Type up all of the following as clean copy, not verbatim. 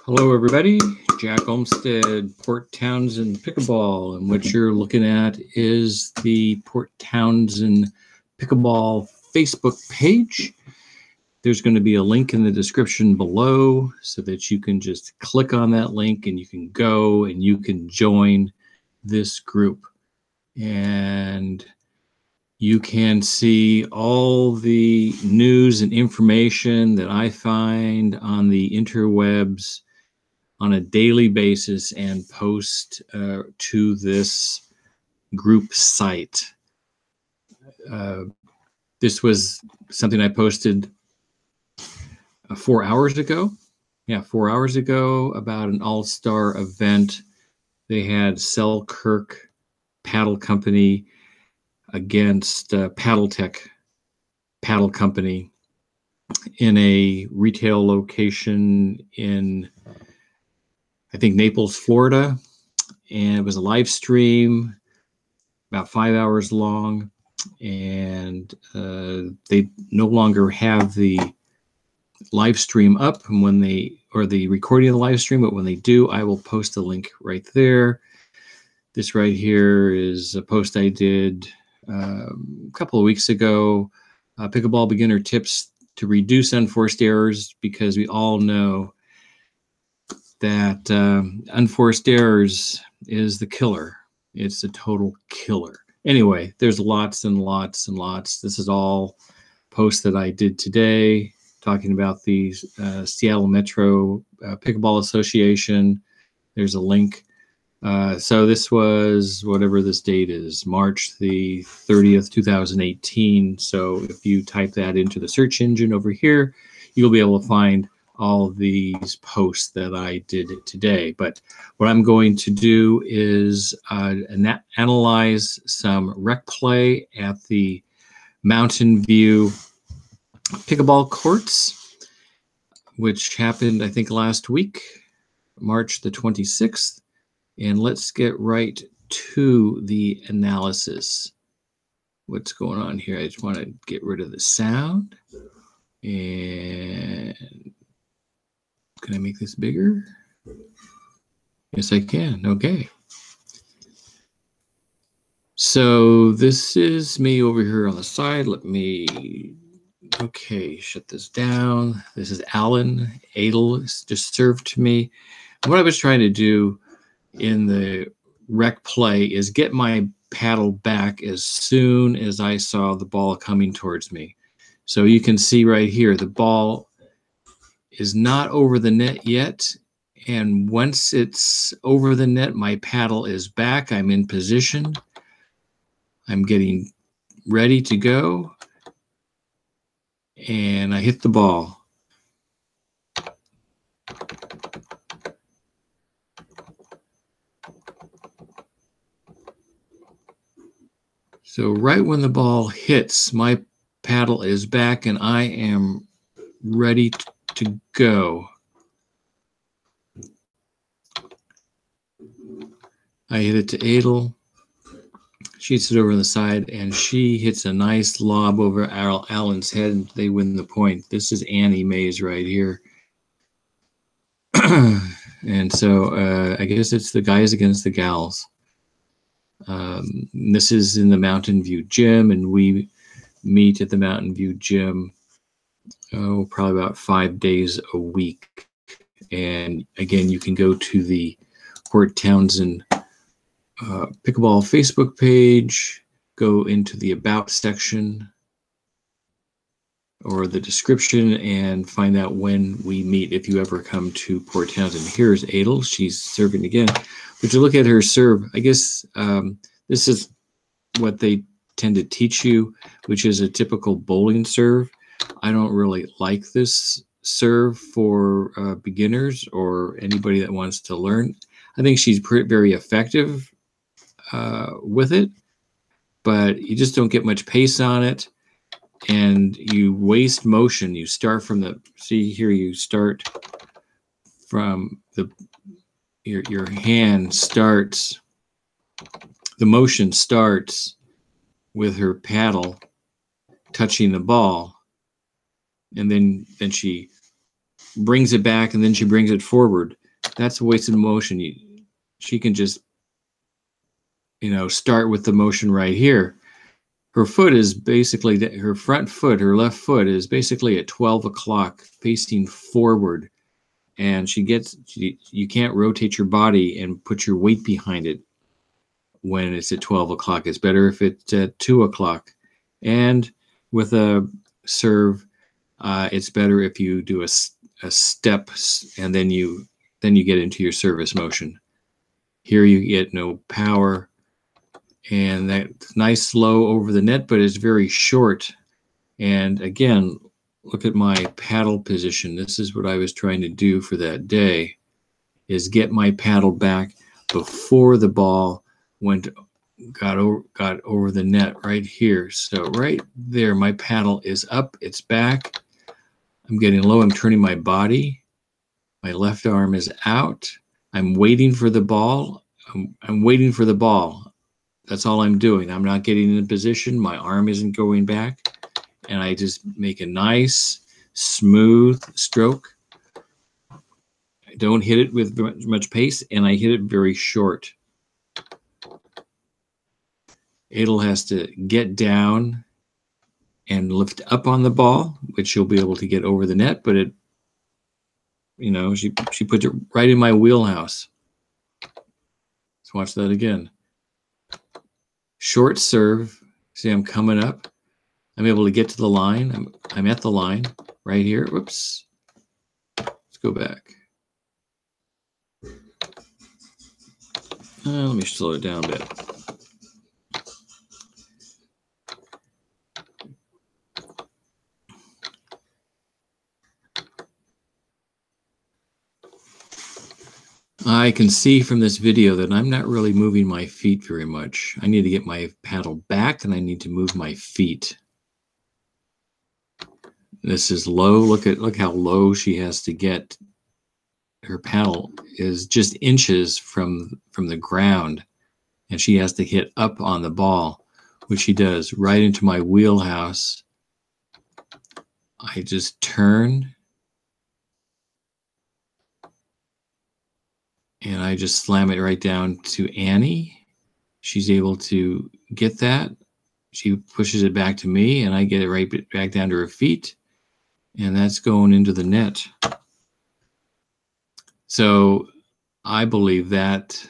Hello, everybody. Jack Olmsted, Port Townsend Pickleball, and what you're looking at is the Port Townsend Pickleball Facebook page. There's going to be a link in the description below so that you can just click on that link and you can go and you can join this group. And you can see all the news and information that I find on the interwebs on a daily basis and post to this group site. This was something I posted 4 hours ago. Yeah, 4 hours ago about an all-star event. They had Selkirk Paddle Company against Paddle Tech Paddle Company in a retail location in, I think, Naples, Florida. And it was a live stream, about 5 hours long. And they no longer have the live stream up when they, or the recording of the live stream, but when they do, I will post a link right there. This right here is a post I did a couple of weeks ago, pickleball beginner tips to reduce unforced errors, because we all know that unforced errors is the killer. It's a total killer. Anyway, there's lots and lots and lots. This is all posts that I did today talking about the Seattle Metro Pickleball Association. There's a link. So this was whatever this date is, March the 30th, 2018. So if you type that into the search engine over here, you'll be able to find all of these posts that I did today. But what I'm going to do is analyze some rec play at the Mountain View pickleball courts, which happened, I think, last week, March the 26th. And let's get right to the analysis. What's going on here? I just want to get rid of the sound. And can I make this bigger? Yes, I can. Okay. So this is me over here on the side. Let me, okay, shut this down. This is Alan Adel just served to me. What I was trying to do in the rec play is get my paddle back as soon as I saw the ball coming towards me. So you can see right here, the ball is not over the net yet. And once it's over the net, my paddle is back. I'm in position. I'm getting ready to go. And I hit the ball. So right when the ball hits, my paddle is back and I am ready to go. I hit it to Adel. She hits it over on the side and she hits a nice lob over Alan's head and they win the point. This is Annie Mays right here. And so I guess it's the guys against the gals. This is in the Mountain View gym, and we meet at the Mountain View gym probably about 5 days a week. And again, you can go to the Port Townsend Pickleball Facebook page, go into the About section or the description and find out when we meet if you ever come to Port Townsend. Here's Adel. She's serving again. But you look at her serve, I guess this is what they tend to teach you, which is a typical bowling serve. I don't really like this serve for beginners or anybody that wants to learn. I think she's very effective with it, but you just don't get much pace on it. And you waste motion. You start from the, see here, you start from the, your hand starts, the motion starts with her paddle touching the ball. And then she brings it back and then she brings it forward. That's a wasted motion. She can just, start with the motion right here. Her foot is basically, her front foot, her left foot is basically at 12 o'clock facing forward. And you can't rotate your body and put your weight behind it when it's at 12 o'clock. It's better if it's at 2 o'clock. And with a serve, it's better if you do a step and then you get into your service motion. Here you get no power, and that's nice slow over the net, but it's very short. And again, look at my paddle position. This is what I was trying to do for that day, is get my paddle back before the ball got over the net right here. So right there, my paddle is up, it's back. I'm getting low, I'm turning my body. My left arm is out. I'm waiting for the ball. I'm waiting for the ball. That's all I'm doing. I'm not getting in position. My arm isn't going back. And I just make a nice, smooth stroke. I don't hit it with much pace, and I hit it very short. Adel has to get down and lift up on the ball, which she'll be able to get over the net, but she puts it right in my wheelhouse. Let's watch that again. Short serve. See, I'm coming up. I'm able to get to the line. I'm at the line right here. Whoops. Let's go back. Let me slow it down a bit. I can see from this video that I'm not really moving my feet very much. I need to get my paddle back, and I need to move my feet. This is low. Look how low she has to get. Her paddle is just inches from the ground, and she has to hit up on the ball, which she does right into my wheelhouse. I just turn, and I just slam it right down to Annie. She's able to get that. She pushes it back to me, and I get it right back down to her feet, and that's going into the net. So I believe that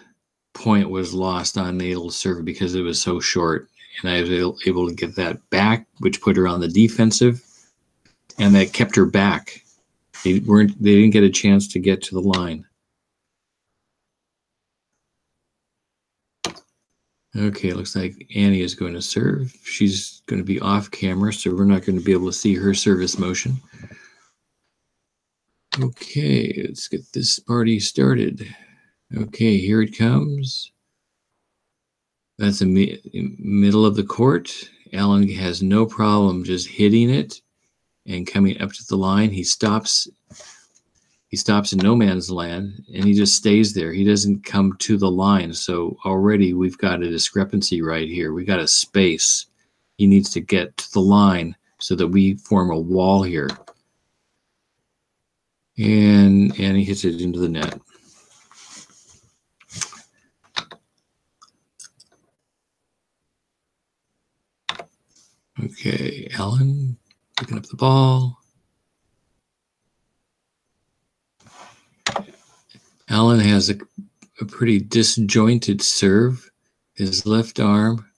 point was lost on Adel's serve because it was so short, and I was able to get that back, which put her on the defensive, and that kept her back. They didn't get a chance to get to the line. Okay, it looks like Annie is going to serve. She's going to be off camera, so we're not going to be able to see her service motion. Okay, let's get this party started. Okay, here it comes. That's the middle of the court. Alan has no problem just hitting it and coming up to the line. He stops in no man's land, and he just stays there. He doesn't come to the line. So already we've got a discrepancy right here. We got a space. He needs to get to the line so that we form a wall here. And he hits it into the net. Okay, Alan picking up the ball. Alan has a pretty disjointed serve. His left arm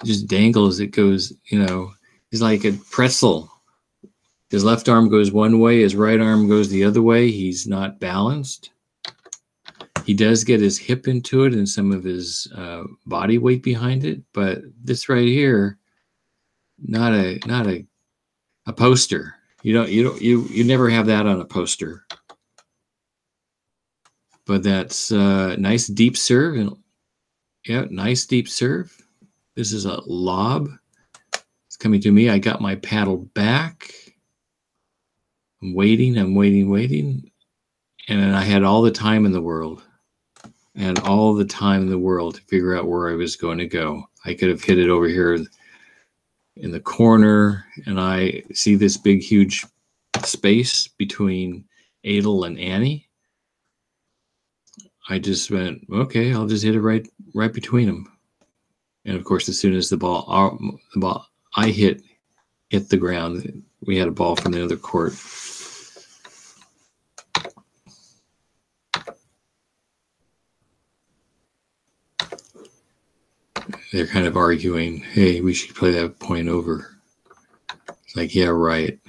just dangles. It goes, he's like a pretzel. His left arm goes one way, his right arm goes the other way. He's not balanced. He does get his hip into it and some of his body weight behind it, but this right here, not a poster. You never have that on a poster. But that's nice deep serve, and yeah, nice deep serve. This is a lob. It's coming to me. I got my paddle back. I'm waiting, and I had all the time in the world. And all the time in the world to figure out where I was going to go. I could have hit it over here in the corner, and I see this big, huge space between Adel and Annie. I just went, okay, I'll just hit it right between them. And of course, as soon as the ball I hit the ground, we had a ball from the other court. They're kind of arguing, hey, we should play that point over. It's like, yeah, right.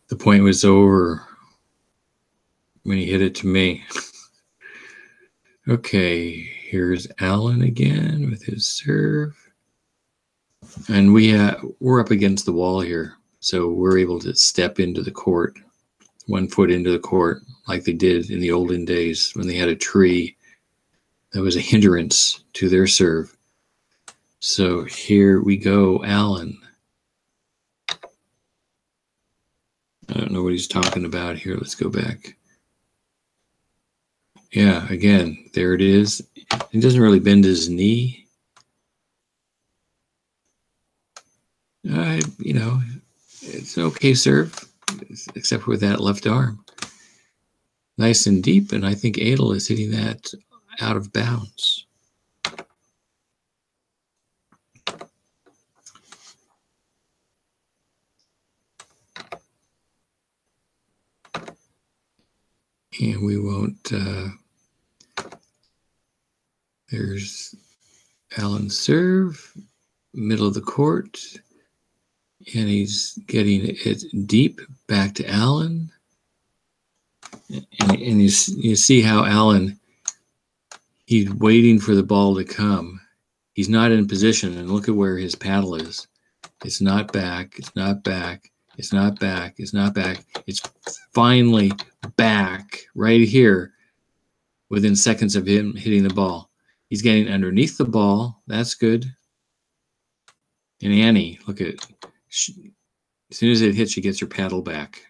The point was over when he hit it to me. Okay, here's Alan again with his serve. And we're up against the wall here, so we're able to step into the court, 1 foot into the court, like they did in the olden days when they had a tree that was a hindrance to their serve. So here we go, Alan. I don't know what he's talking about here. Let's go back. Yeah, again, there it is. He doesn't really bend his knee. You know, it's an okay serve, except for that left arm. Nice and deep, and I think Adel is hitting that out of bounds. And we won't, there's Alan's serve, middle of the court, and he's getting it deep back to Alan. And you see how Alan, he's waiting for the ball to come. He's not in position, and look at where his paddle is. It's not back, it's not back, it's not back, it's not back. It's finally back right here within seconds of him hitting the ball. He's getting underneath the ball. That's good. And Annie, look at, as soon as it hits, she gets her paddle back.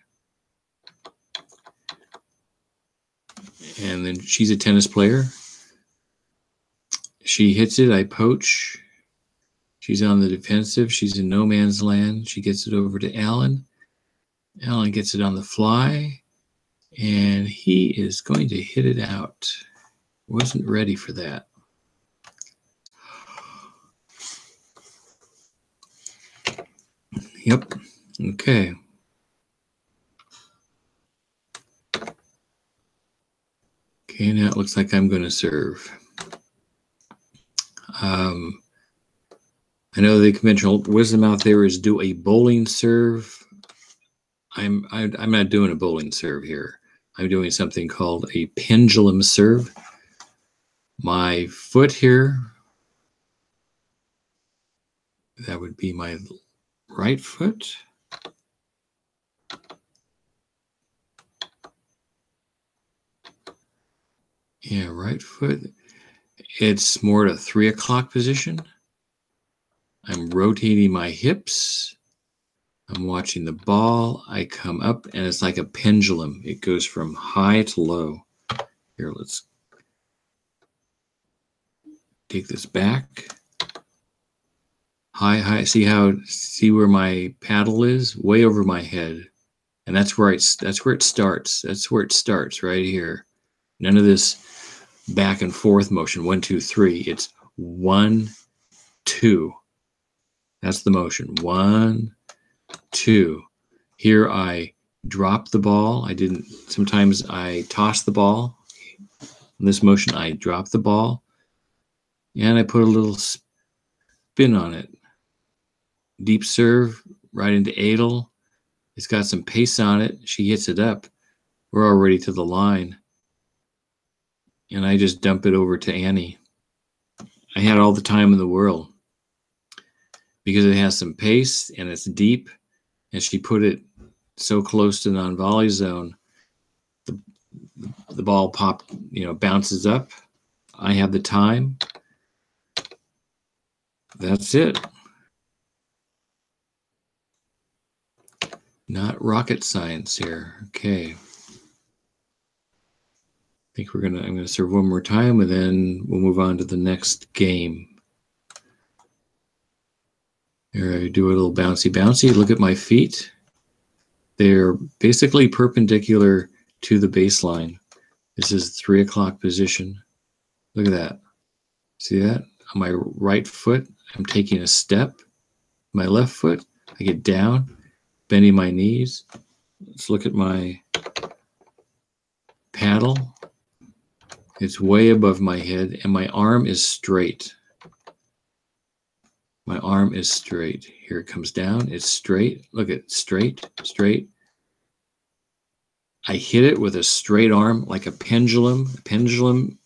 And then she's a tennis player. She hits it, I poach. She's on the defensive. She's in no man's land. She gets it over to Alan. Alan gets it on the fly, and he is going to hit it out. Wasn't ready for that. Yep. Okay. Okay, now it looks like I'm going to serve. I know the conventional wisdom out there is do a bowling serve. I'm not doing a bowling serve here. I'm doing something called a pendulum serve. My foot here, that would be my right foot. Yeah, right foot. It's more at a 3 o'clock position. I'm rotating my hips. I'm watching the ball. I come up, and it's like a pendulum. It goes from high to low. Here, let's take this back. High, high. See where my paddle is? Way over my head. And that's where it starts. That's where it starts, right here. None of this back and forth motion. 1, 2, 3. It's 1, 2. That's the motion. 1, 2. Here I drop the ball. Sometimes I toss the ball. In this motion, I drop the ball. And I put a little spin on it. Deep serve right into Adel. It's got some pace on it. She hits it up. We're already to the line. And I just dump it over to Annie. I had all the time in the world because it has some pace and it's deep, and she put it so close to non-volley zone. The ball bounces up. I have the time. That's it. Not rocket science here. Okay. I think I'm gonna serve one more time, and then we'll move on to the next game. Here I do a little bouncy. Look at my feet. They're basically perpendicular to the baseline. This is 3 o'clock position. Look at that. See that? On my right foot, I'm taking a step. My left foot, I get down, bending my knees. Let's look at my paddle. It's way above my head, and my arm is straight. My arm is straight. Here it comes down. It's straight. Look at straight, straight. I hit it with a straight arm like a pendulum. A pendulum,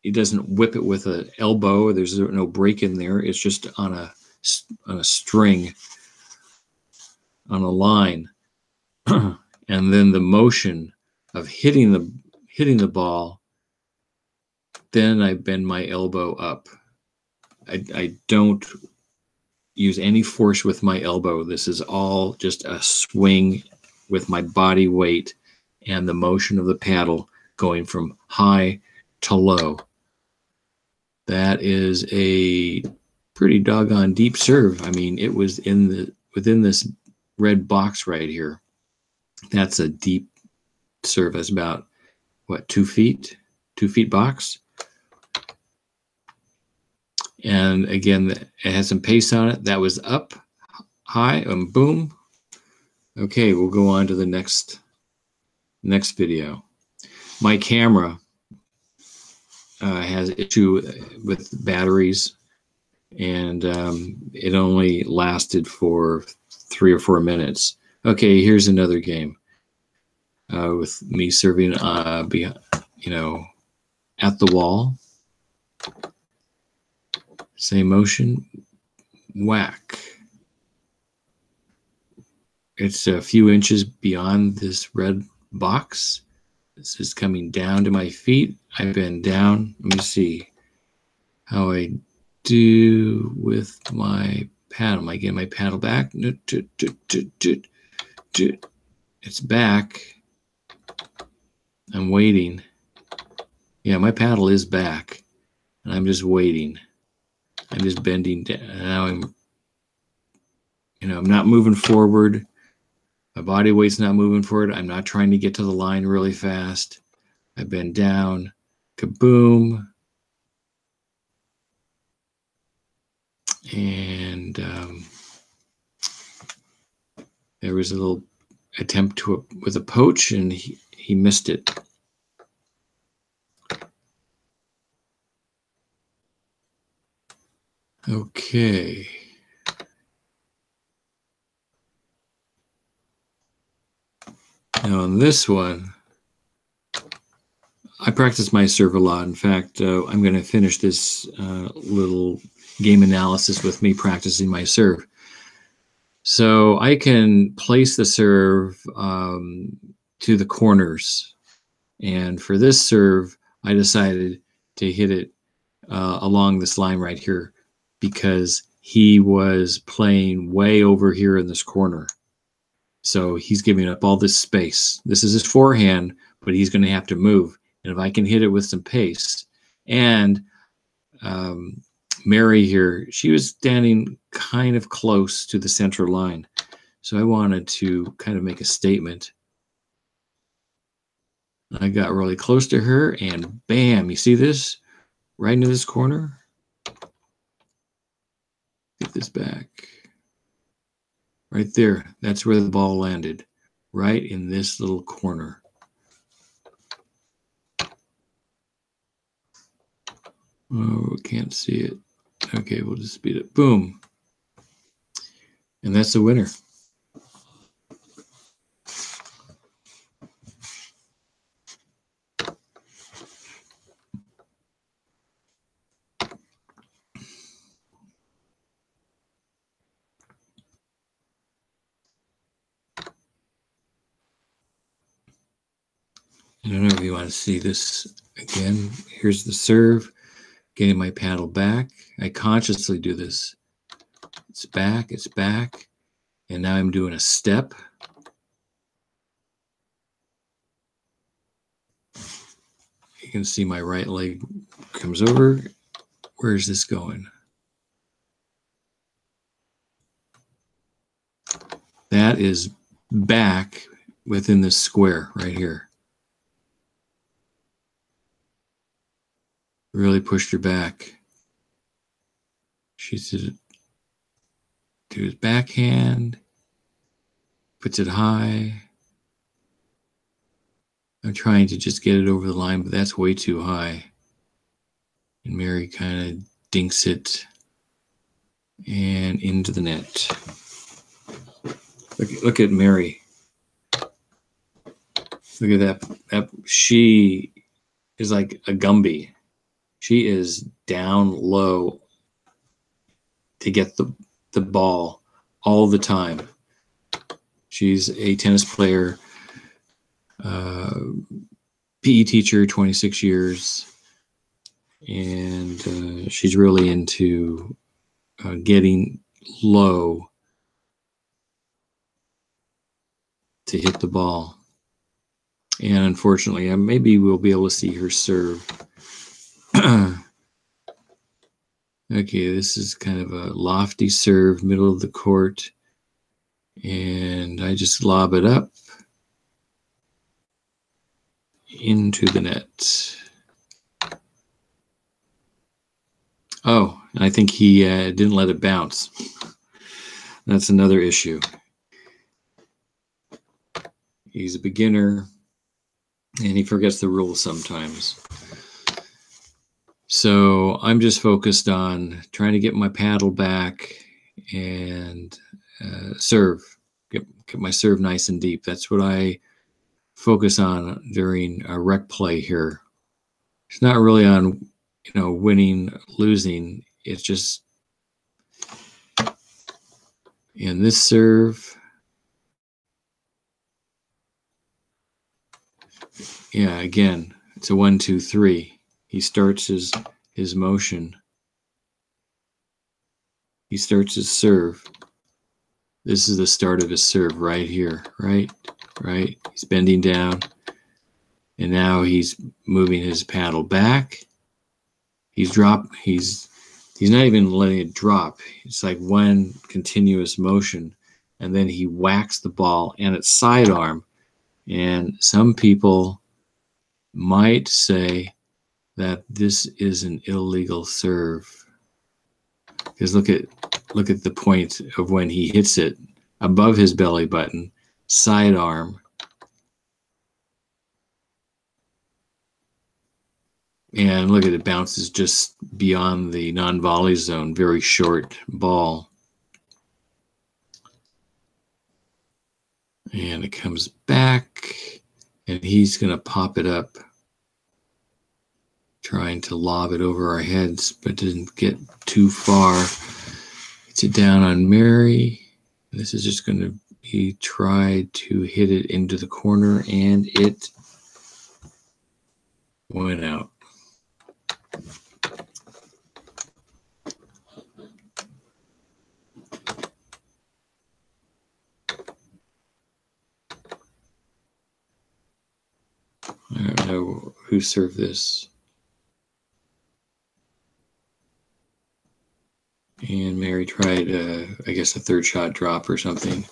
it doesn't whip it with an elbow. There's no break in there. It's just on a string, on a line. And then the motion of hitting the ball, then I bend my elbow up. I don't use any force with my elbow. This is all just a swing with my body weight and the motion of the paddle going from high to low. That is a pretty doggone deep serve. I mean, it was within this red box right here. That's a deep serve. That's about, what, 2 feet? 2 feet box. And again, it has some pace on it. That was up, high, and boom. Okay, we'll go on to the next video. My camera has issue with batteries, and it only lasted for 3 or 4 minutes. Okay, here's another game with me serving, at the wall. Same motion, whack. It's a few inches beyond this red box. This is coming down to my feet. I bend down. Let me see how I do with my paddle. Am I getting my paddle back? It's back. I'm waiting. Yeah, my paddle is back, and I'm just waiting. I'm just bending down. Now I'm not moving forward. My body weight's not moving forward. I'm not trying to get to the line really fast. I bend down. Kaboom. And there was a little attempt with a poach, and he missed it. Okay. Now on this one, I practice my serve a lot. In fact, I'm going to finish this little game analysis with me practicing my serve. So I can place the serve to the corners. And for this serve, I decided to hit it along this line right here, because he was playing way over here in this corner. So he's giving up all this space. This is his forehand, but he's going to have to move. And if I can hit it with some pace. And Mary here, she was standing kind of close to the center line. So I wanted to kind of make a statement. I got really close to her, and bam, you see this? Right into this corner. Get this back. Right there. That's where the ball landed. Right in this little corner. Oh, can't see it. Okay, we'll just speed it. Boom. And that's the winner. I don't know if you want to see this again. Here's the serve. Getting my paddle back. I consciously do this. It's back, and now I'm doing a step. You can see my right leg comes over. Where's this going? That is back within this square right here. Really pushed her back. She did to his backhand, puts it high. I'm trying to just get it over the line, but that's way too high. And Mary kind of dinks it and into the net. Look at Mary. Look at that. She is like a Gumby. She is down low to get the ball all the time. She's a tennis player, PE teacher, 26 years, and she's really into getting low to hit the ball. And unfortunately, maybe we'll be able to see her serve. Okay, this is kind of a lofty serve, middle of the court. And I just lob it up into the net. Oh, I think he didn't let it bounce. That's another issue. He's a beginner, and he forgets the rules sometimes. So I'm just focused on trying to get my paddle back and serve, get my serve nice and deep. That's what I focus on during a rec play here. It's not really on, winning, losing. It's just in this serve. Yeah, again, it's a 1, 2, 3. He starts his motion. He starts his serve. This is the start of his serve right here, right? He's bending down, and now he's moving his paddle back. He's not even letting it drop. It's like one continuous motion, and then he whacks the ball and it's sidearm. And some people might say that this is an illegal serve, because look at the point of when he hits it above his belly button, sidearm, and look at it, bounces just beyond the non-volley zone. Very short ball, and it comes back, and he's gonna pop it up, trying to lob it over our heads, but didn't get too far. Hits it down on Mary. This is just going to be tried to hit it into the corner, and it went out. I don't know who served this. And Mary tried, I guess, a third shot drop or something.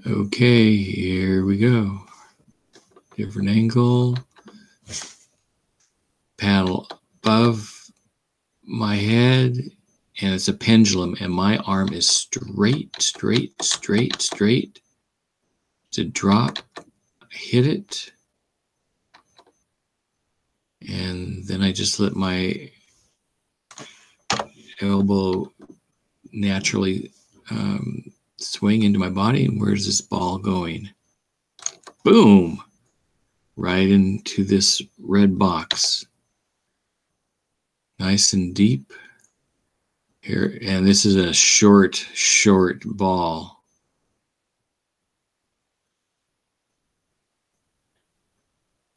Okay, here we go. Different angle. Paddle above my head. And it's a pendulum, and my arm is straight. It's a drop, I hit it, and then I just let my elbow naturally swing into my body. And where's this ball going? Boom! Right into this red box. Nice and deep. Here, and this is a short ball.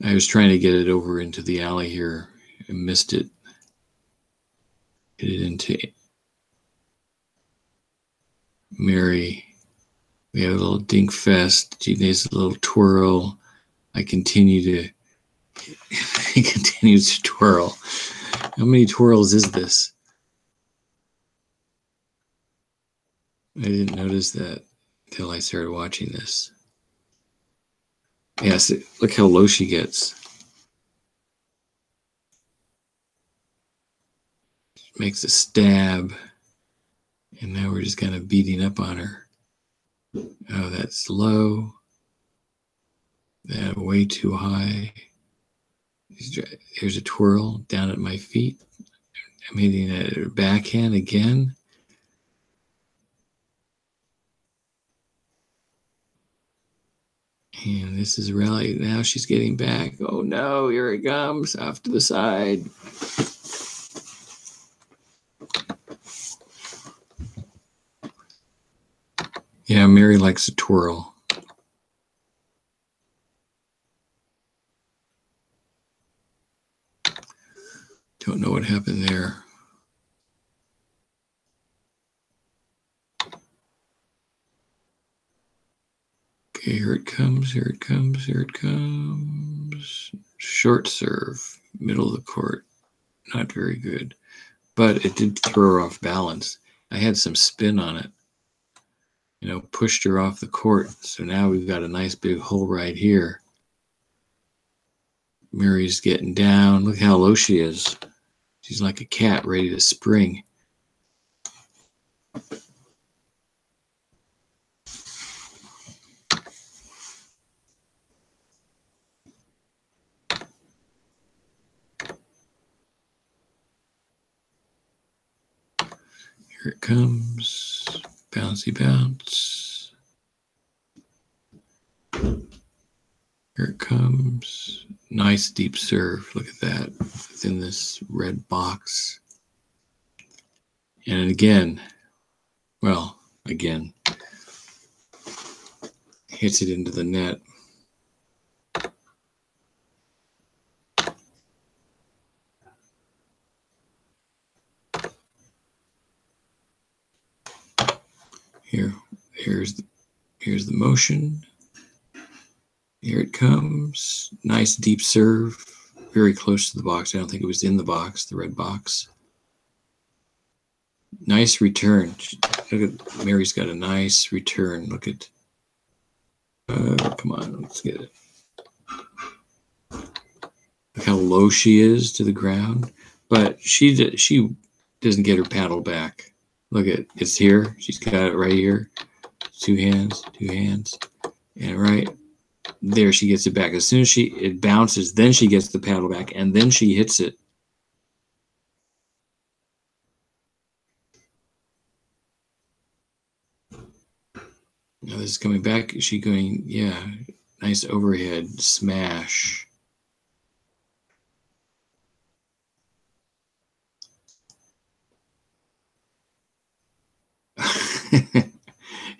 I was trying to get it over into the alley here and missed it. Hit it into Mary. We have a little dink fest. She needs a little twirl. I continue to, he continues to twirl. How many twirls is this? I didn't notice that until I started watching this. Yes, look how low she gets. Makes a stab. And now we're just kind of beating up on her. Oh, that's low. That way too high. Here's a twirl down at my feet. I'm hitting at her backhand again. And this is rally. Now she's getting back. Oh no, here it comes off to the side. Yeah, Mary likes to twirl. Don't know what happened there. Okay, here it comes, here it comes, here it comes. Short serve, middle of the court. Not very good, but it did throw her off balance. I had some spin on it. You know, pushed her off the court. So now we've got a nice big hole right here. Mary's getting down. Look how low she is. She's like a cat ready to spring. Here it comes. Bouncy bounce. Here it comes. Nice deep serve. Look at that. Within this red box. And again, well, again, hits it into the net. Here's the motion. Here it comes. Nice deep serve. Very close to the box. I don't think it was in the box, the red box. Nice return. Look at Mary's got a nice return. Look at. Come on, let's get it. Look how low she is to the ground, but she doesn't get her paddle back. Look at it's here. She's got it right here. Two hands, and right there she gets it back. As soon as it bounces, then she gets the paddle back, and then she hits it. Now this is coming back. Is she going? Yeah, nice overhead smash.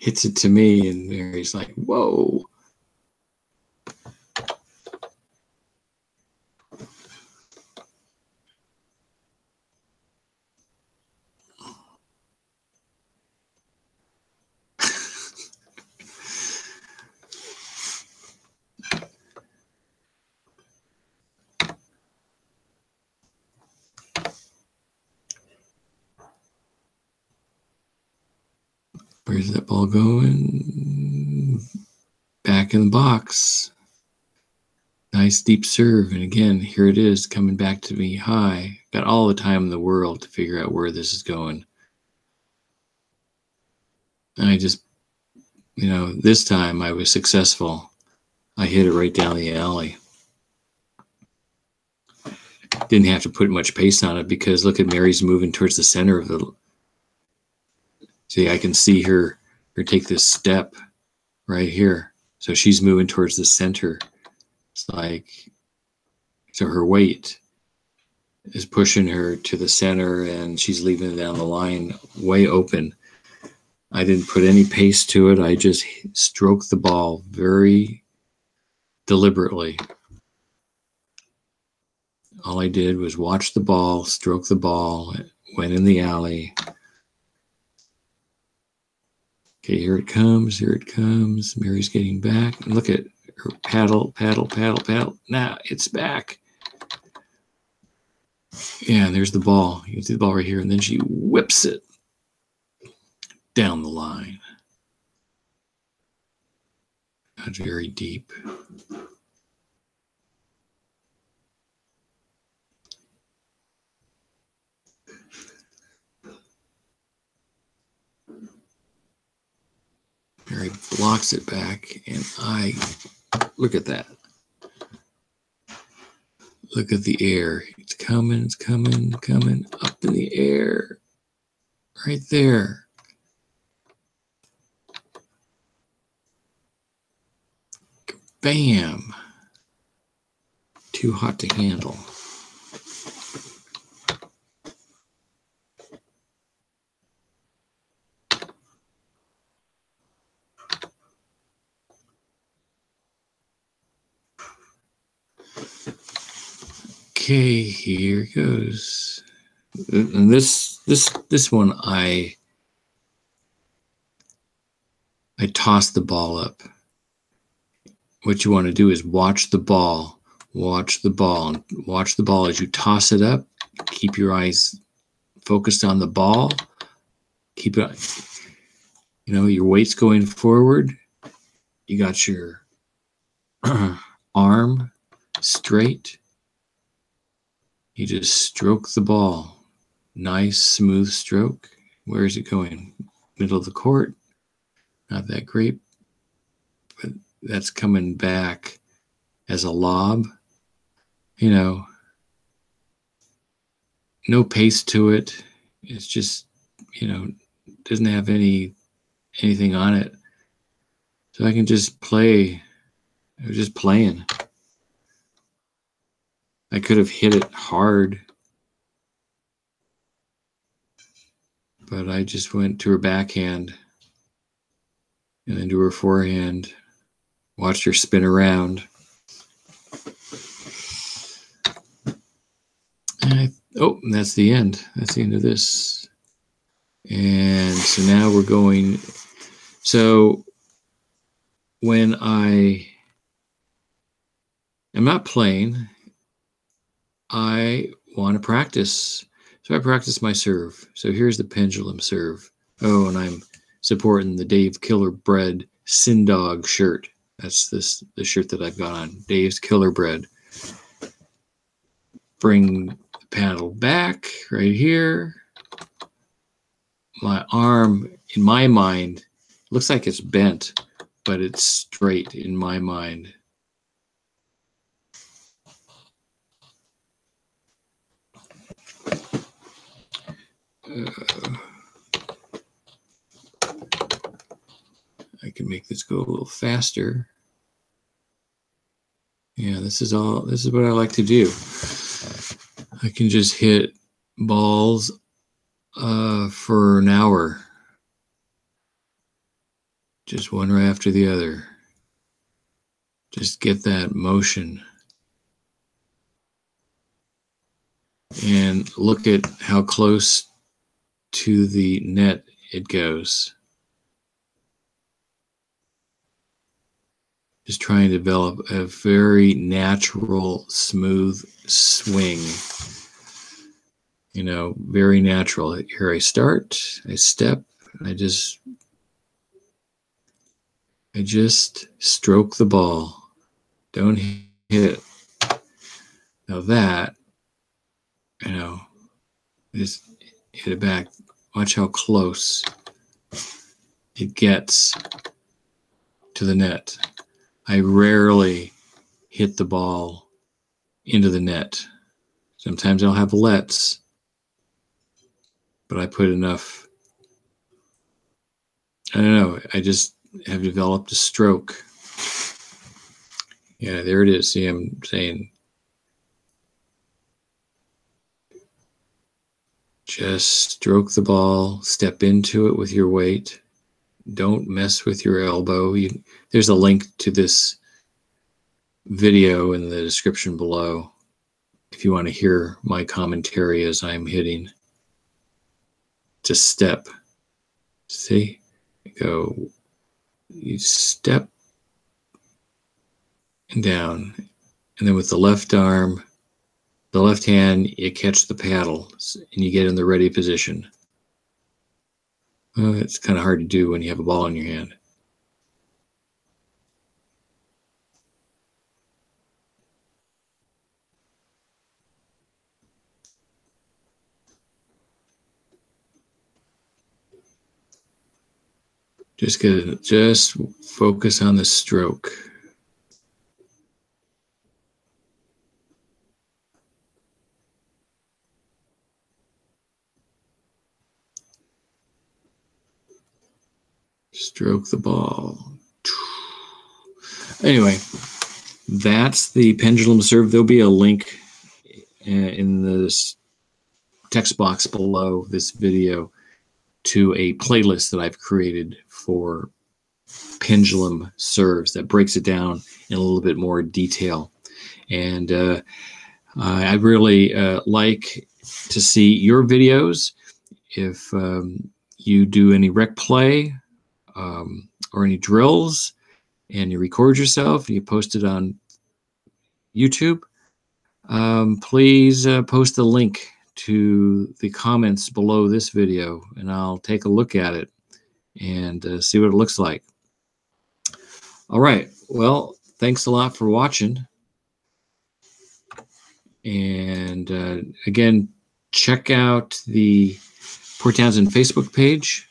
Hits it to me, and Mary's like, whoa. Where's that ball going? Back in the box. Nice deep serve. And again, here it is coming back to me high. Got all the time in the world to figure out where this is going. And I just, this time I was successful. I hit it right down the alley. Didn't have to put much pace on it because look at Mary's moving towards the center of the. See, I can see her take this step right here. So she's moving towards the center. It's like, so her weight is pushing her to the center and she's leaving it down the line way open. I didn't put any pace to it. I just stroked the ball very deliberately. All I did was watch the ball, stroke the ball, went in the alley. Okay, here it comes. Here it comes. Mary's getting back. And look at her paddle, paddle, paddle, paddle. Now it's back. Yeah, and there's the ball. You can see the ball right here. And then she whips it down the line. Not very deep. Mary blocks it back, and I look at that. Look at the air. It's coming, it's coming, coming up in the air. Right there. Bam. Too hot to handle. Okay, here goes. And this one I toss the ball up. What you want to do is watch the ball. Watch the ball. And watch the ball as you toss it up. Keep your eyes focused on the ball. Keep it, your weight's going forward. You got your arm straight. You just stroke the ball. Nice, smooth stroke. Where is it going? Middle of the court. Not that great, but that's coming back as a lob. No pace to it. It's just, doesn't have anything on it. So I can just play. I was just playing. I could have hit it hard, but I just went to her backhand and then to her forehand, watched her spin around. And that's the end. That's the end of this. And so now we're going. So when I am not playing, I want to practice. So I practice my serve. So here's the pendulum serve. Oh, and I'm supporting the Dave Killer Bread Sin Dog shirt. That's the shirt that I've got on. Dave's Killer Bread. Bring the paddle back right here. My arm, in my mind, looks like it's bent, but it's straight in my mind. I can make this go a little faster. Yeah, this is what I like to do. I can just hit balls for an hour. Just one right after the other. Just get that motion. And look at how close to the net it goes. Just trying to develop a very natural, smooth swing. Very natural. Here I start, I step, I just stroke the ball. Don't hit it. Now that, just hit it back. Watch how close it gets to the net. I rarely hit the ball into the net. Sometimes I'll have lets, but I put enough. I don't know. I just have developed a stroke. Yeah, there it is. See, I'm saying just stroke the ball, step into it with your weight. Don't mess with your elbow. There's a link to this video in the description below if you want to hear my commentary as I'm hitting. Just step. See? It go, you step and down, and then with the left arm, the left hand, you catch the paddle and you get in the ready position. It's kind of hard to do when you have a ball in your hand. Just focus on the stroke. Stroke the ball. Anyway, that's the Pendulum Serve. There'll be a link in the text box below this video to a playlist that I've created for Pendulum Serves that breaks it down in a little bit more detail. And I really like to see your videos. If you do any rec play or any drills and you record yourself and you post it on YouTube, please post a link to the comments below this video and I'll take a look at it and see what it looks like. All right, well, thanks a lot for watching. And again, check out the Port Townsend Facebook page.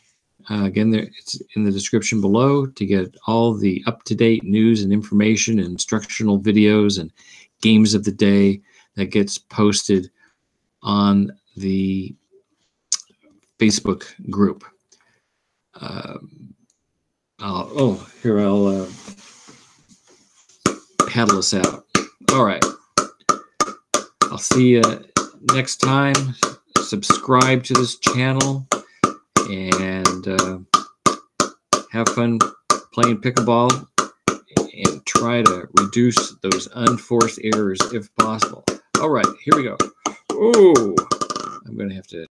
Again, it's in the description below to get all the up-to-date news and information and instructional videos and games of the day that gets posted on the Facebook group. I'll paddle us out. All right. I'll see you next time. Subscribe to this channel and have fun playing pickleball and try to reduce those unforced errors if possible. All right, here we go. Oh, I'm going to have to